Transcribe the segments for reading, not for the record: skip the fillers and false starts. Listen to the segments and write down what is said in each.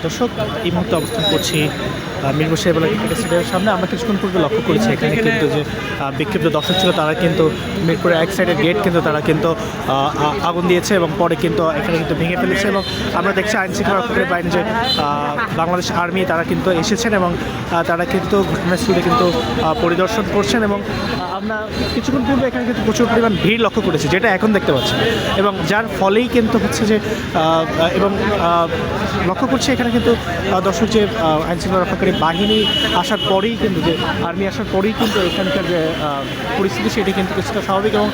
দর্শক এই মুহূর্তে অবস্থান করছি মিরপুর শেরেবাংলা ক্রিকেট স্টেডিয়ামের সামনে। আমরা কিছুক্ষণ পূর্বে লক্ষ্য করেছি এখানে কিন্তু যে বিক্ষিপ্ত দর্শক ছিল তারা কিন্তু মিরপুরের এক সাইডের গেট কিন্তু তারা কিন্তু আগুন দিয়েছে এবং পরে কিন্তু এখানে কিন্তু ভেঙে ফেলেছে। এবং আমরা দেখছি আইনশৃঙ্খলা রক্ষাকারী বাহিনী যে বাংলাদেশ আর্মি তারা কিন্তু এসেছেন এবং তারা কিন্তু ঘটনাস্থলে কিন্তু পরিদর্শন করছেন। এবং আমরা কিছুক্ষণ পূর্বে এখানে কিন্তু প্রচুর পরিমাণ ভিড় লক্ষ্য করেছি, যেটা এখন দেখতে পাচ্ছি, এবং যার ফলেই কিন্তু হচ্ছে যে এবং লক্ষ্য করছি এখানে কিন্তু দর্শক যে আইনশৃঙ্খলা রক্ষাকারী বাহিনী আসার পরেই কিন্তু যে আর্মি আসার পরেই কিন্তু এখানকার যে পরিস্থিতি সেটি কিন্তু কিছুটা স্বাভাবিক। এবং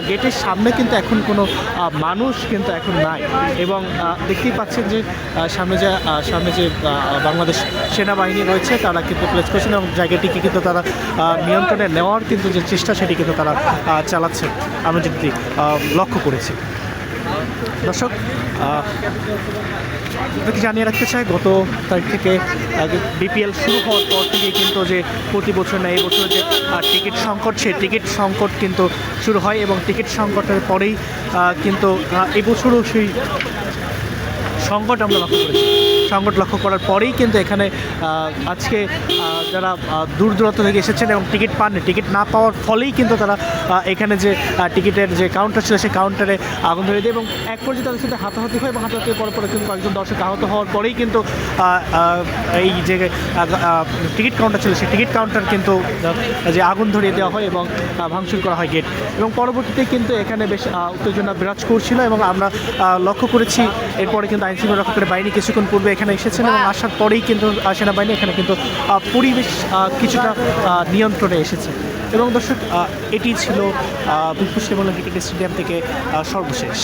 গেটের সামনে কিন্তু এখন কোনো মানুষ কিন্তু এখন নাই। এবং দেখতেই পাচ্ছেন যে সামনে যে বাংলাদেশ সেনাবাহিনী রয়েছে তারা কিন্তু প্লেস করছেন এবং জায়গাটিকে কিন্তু তারা নিয়ন্ত্রণে নেওয়ার কিন্তু যে চেষ্টা সেটি কিন্তু তারা চালাচ্ছেন, আমরা যেটি লক্ষ্য করেছি। দর্শক আপনাকে জানিয়ে রাখতে চাই, গত তারিখ থেকে বিপিএল শুরু হওয়ার পর থেকে কিন্তু যে প্রতি বছর না এই বছর যে টিকিট সংকট, সেই টিকিট সংকট কিন্তু শুরু হয় এবং টিকিট সংকটের পরেই কিন্তু এবছরও সেই সংকট আমরা লক্ষ্য করেছি। সংকট লক্ষ্য করার পরেই কিন্তু এখানে আজকে যারা দূর দূরান্ত থেকে এসেছেন এবং টিকিট পাননি, টিকিট না পাওয়ার ফলেই কিন্তু তারা এখানে যে টিকিটের যে কাউন্টার ছিল সেই কাউন্টারে আগুন ধরে দেয় এবং এক পর্যায়ে তাদের সাথে হাতাহাতি হয় এবং হাতাহাতির পরে কিন্তু কয়েকজন দর্শক আহত হওয়ার পরেই কিন্তু এই যে টিকিট কাউন্টার ছিল সেই টিকিট কাউন্টার কিন্তু যে আগুন ধরিয়ে দেওয়া হয় এবং ভাঙচুর করা হয় গেট। এবং পরবর্তীতে কিন্তু এখানে বেশ উত্তেজনা বিরাজ করছিল এবং আমরা লক্ষ্য করেছি এরপরে কিন্তু আইনশৃঙ্খলা রক্ষাকারী বাহিনী কিছুক্ষণ পূর্বে এখানে এসেছেন এবং আসার পরেই কিন্তু সেনাবাহিনী এখানে কিন্তু পরিবেশ কিছুটা নিয়ন্ত্রণে এসেছে। এবং দর্শক এটি ছিল মিরপুর শেরেবাংলা ক্রিকেট স্টেডিয়াম থেকে সর্বশেষ।